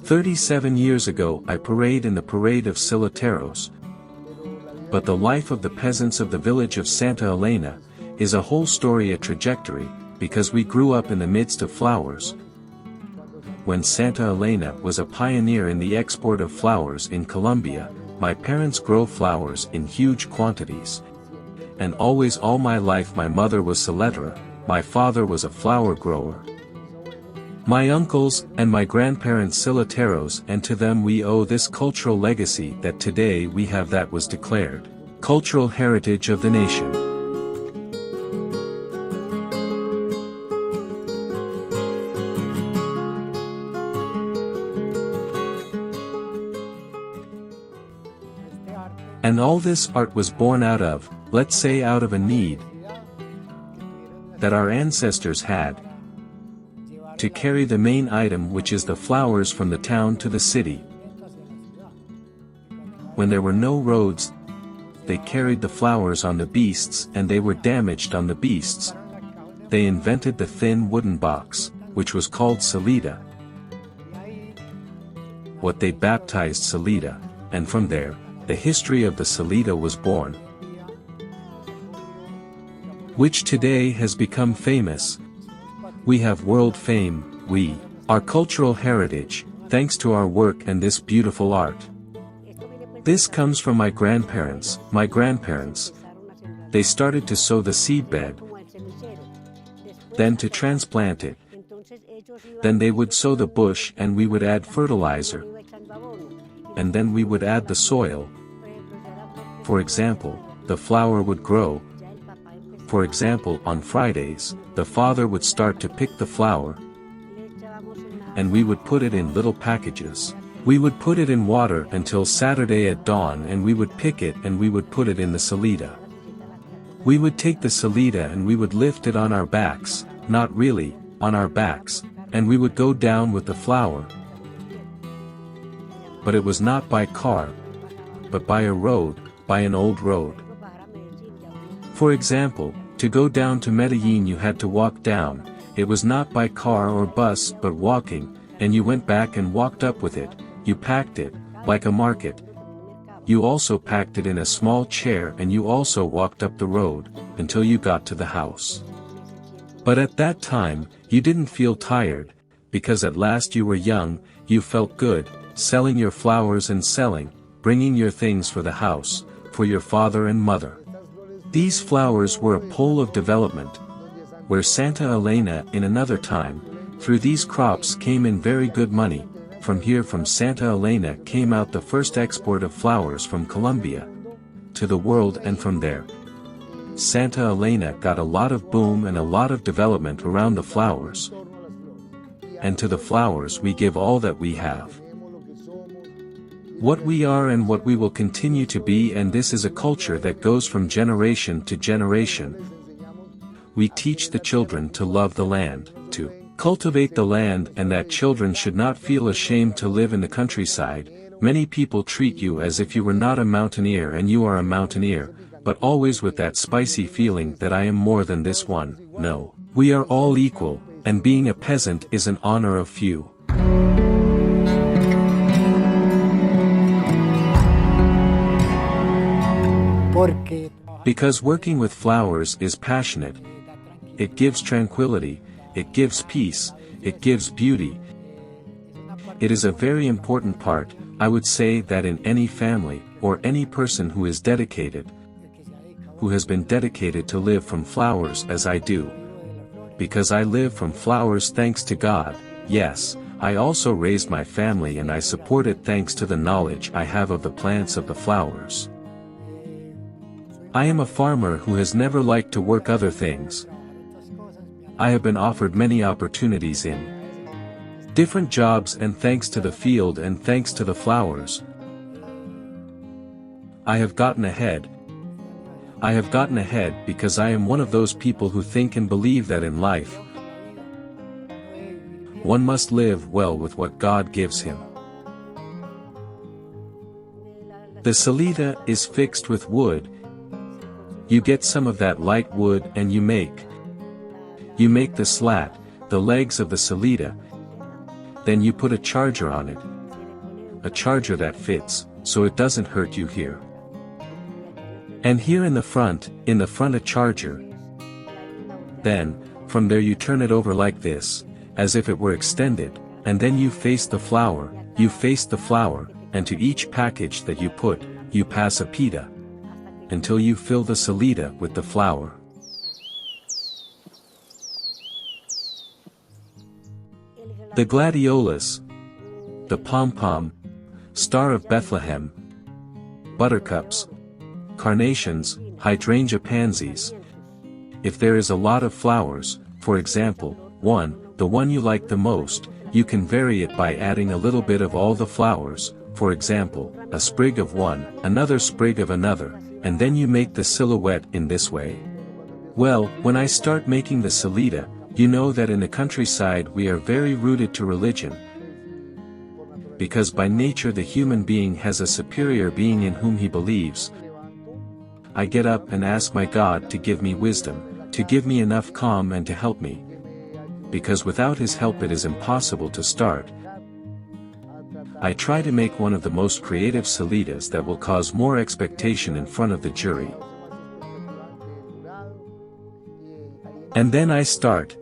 37 years ago I parade in the parade of Silleteros. But the life of the peasants of the village of Santa Elena is a whole story, a trajectory, because we grew up in the midst of flowers. When Santa Elena was a pioneer in the export of flowers in Colombia, my parents grow flowers in huge quantities. And always all my life my mother was Silleteros, my father was a flower grower. My uncles and my grandparents Silleteros, and to them we owe this cultural legacy that today we have, that was declared cultural heritage of the nation. And all this art was born out of, let's say out of a need that our ancestors had, to carry the main item, which is the flowers, from the town to the city. When there were no roads, they carried the flowers on the beasts, and they were damaged on the beasts. They invented the thin wooden box, which was called silleta, what they baptized silleta, and from there, the history of the silleta was born, which today has become famous. We have world fame, our cultural heritage, thanks to our work and this beautiful art. This comes from my grandparents. They started to sow the seedbed, then to transplant it. Then they would sow the bush and we would add fertilizer. And then we would add the soil. For example, the flower would grow. For example, on Fridays, the father would start to pick the flower, and we would put it in little packages. We would put it in water until Saturday at dawn, and we would pick it and we would put it in the silleta. We would take the silleta and we would lift it on our backs, not really, on our backs, and we would go down with the flower. But it was not by car, but by a road, by an old road. For example, to go down to Medellin you had to walk down, it was not by car or bus but walking, and you went back and walked up with it, you packed it, like a market. You also packed it in a small chair and you also walked up the road, until you got to the house. But at that time, you didn't feel tired, because at last you were young, you felt good, selling your flowers and selling, bringing your things for the house, for your father and mother. These flowers were a pole of development, where Santa Elena in another time, through these crops came in very good money. From here, from Santa Elena came out the first export of flowers from Colombia to the world, and from there, Santa Elena got a lot of boom and a lot of development around the flowers. And to the flowers we give all that we have, what we are and what we will continue to be, and this is a culture that goes from generation to generation. We teach the children to love the land, to cultivate the land, and that children should not feel ashamed to live in the countryside. Many people treat you as if you were not a mountaineer, and you are a mountaineer, but always with that spicy feeling that I am more than this one. No, we are all equal, and being a peasant is an honor of few. Because working with flowers is passionate. It gives tranquility, it gives peace, it gives beauty. It is a very important part, I would say, that in any family, or any person who is dedicated, who has been dedicated to live from flowers as I do. Because I live from flowers thanks to God, yes, I also raised my family and I support it thanks to the knowledge I have of the plants of the flowers. I am a farmer who has never liked to work other things. I have been offered many opportunities in different jobs, and thanks to the field and thanks to the flowers, I have gotten ahead. I have gotten ahead because I am one of those people who think and believe that in life, one must live well with what God gives him. The silleta is fixed with wood. You get some of that light wood and you make the slat, the legs of the silleta. Then you put a charger on it, a charger that fits, so it doesn't hurt you here. And here in the front a charger. Then, from there you turn it over like this, as if it were extended, and then you face the flower, and to each package that you put, you pass a pita. Until you fill the silleta with the flour. The gladiolus, the pom-pom, star of Bethlehem, buttercups, carnations, hydrangea pansies. If there is a lot of flowers, for example, the one you like the most, you can vary it by adding a little bit of all the flowers, for example, a sprig of one, another sprig of another, and then you make the silhouette in this way. Well, when I start making the silleta, you know that in the countryside we are very rooted to religion. Because by nature the human being has a superior being in whom he believes. I get up and ask my God to give me wisdom, to give me enough calm and to help me. Because without his help it is impossible to start. I try to make one of the most creative silletas that will cause more expectation in front of the jury. And then I start.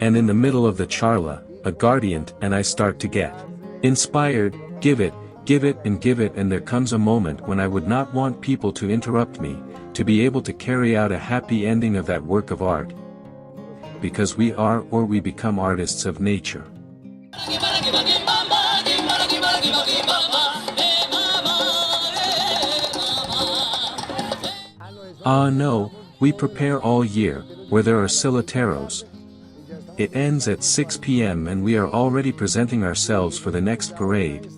And in the middle of the charla, a guardian, and I start to get inspired, give it, and there comes a moment when I would not want people to interrupt me, to be able to carry out a happy ending of that work of art. Because we are or we become artists of nature. No, we prepare all year, where there are Silleteros. It ends at 6 p.m. and we are already presenting ourselves for the next parade.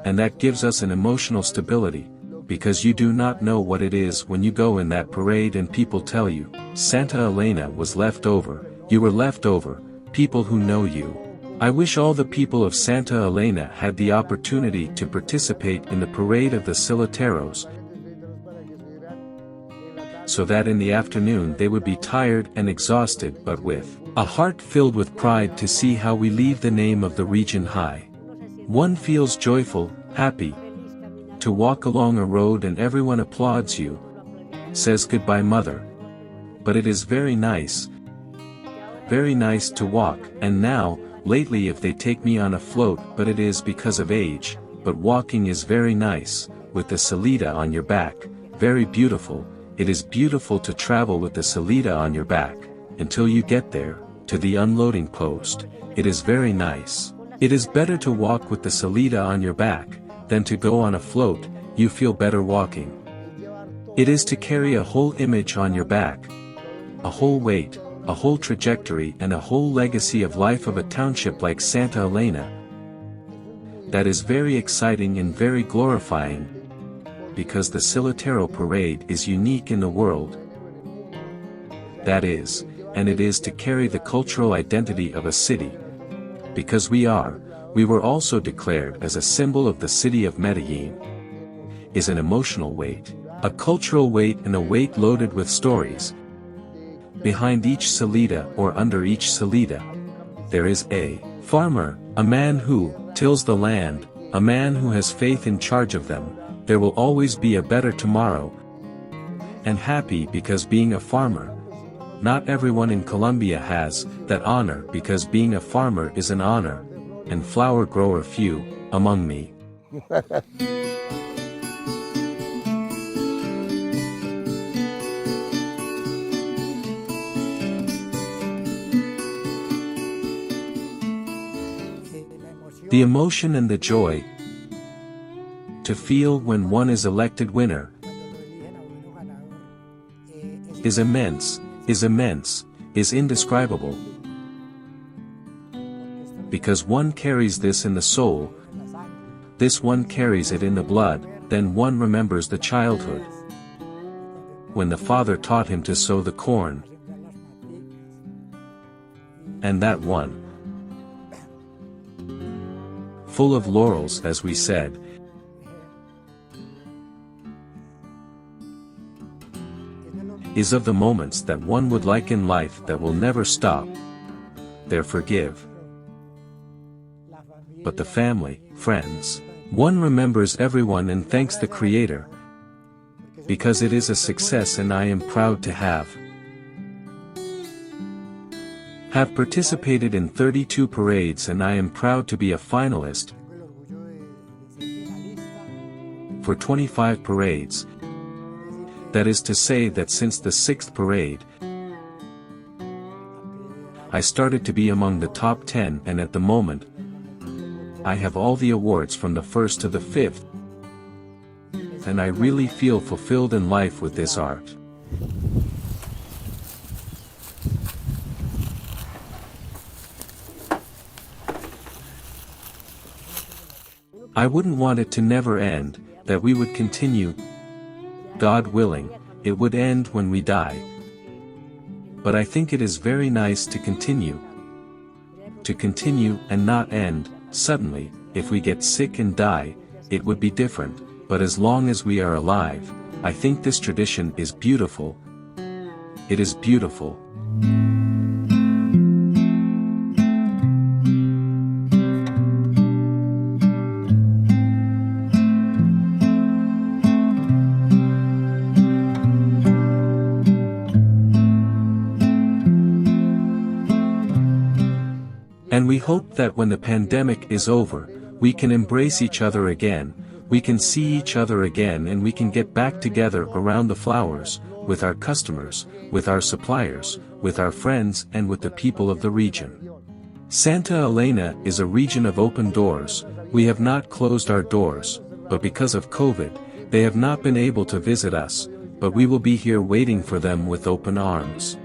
And that gives us an emotional stability, because you do not know what it is when you go in that parade and people tell you, Santa Elena was left over, you were left over, people who know you. I wish all the people of Santa Elena had the opportunity to participate in the parade of the Silleteros, so that in the afternoon they would be tired and exhausted but with a heart filled with pride to see how we leave the name of the region high. One feels joyful, happy, to walk along a road and everyone applauds you, says goodbye mother. But it is very nice to walk, and now, lately if they take me on a float, but it is because of age, but walking is very nice, with the silleta on your back, very beautiful. It is beautiful to travel with the silleta on your back, until you get there, to the unloading post. It is very nice. It is better to walk with the silleta on your back, than to go on a float. You feel better walking. It is to carry a whole image on your back, a whole weight, a whole trajectory and a whole legacy of life of a township like Santa Elena. That is very exciting and very glorifying, because the Silletero parade is unique in the world. That is, and it is to carry the cultural identity of a city. Because we were also declared as a symbol of the city of Medellin. Is an emotional weight, a cultural weight and a weight loaded with stories. Behind each silleta or under each silleta, there is a farmer, a man who tills the land, a man who has faith in charge of them. There will always be a better tomorrow. And happy because being a farmer. Not everyone in Colombia has that honor, because being a farmer is an honor, and flower grower few among me. The emotion and the joy to feel when one is elected winner is immense, is indescribable. Because one carries this in the soul, this one carries it in the blood, then one remembers the childhood, when the father taught him to sow the corn. And that one, full of laurels as we said, is of the moments that one would like in life that will never stop. There forgive. But the family, friends, One remembers everyone and thanks the Creator, because it is a success and I am proud to have participated in 32 parades and I am proud to be a finalist for 25 parades. That is to say that since the 6th parade, I started to be among the top 10 and at the moment, I have all the awards from the 1st to the 5th. And I really feel fulfilled in life with this art. I wouldn't want it to never end, that we would continue. God willing, it would end when we die. But I think it is very nice to continue and not end suddenly. If we get sick and die, it would be different, but as long as we are alive, I think this tradition is beautiful. It is beautiful. And we hope that when the pandemic is over, we can embrace each other again, we can see each other again and we can get back together around the flowers, with our customers, with our suppliers, with our friends and with the people of the region. Santa Elena is a region of open doors. We have not closed our doors, but because of COVID, they have not been able to visit us, but we will be here waiting for them with open arms.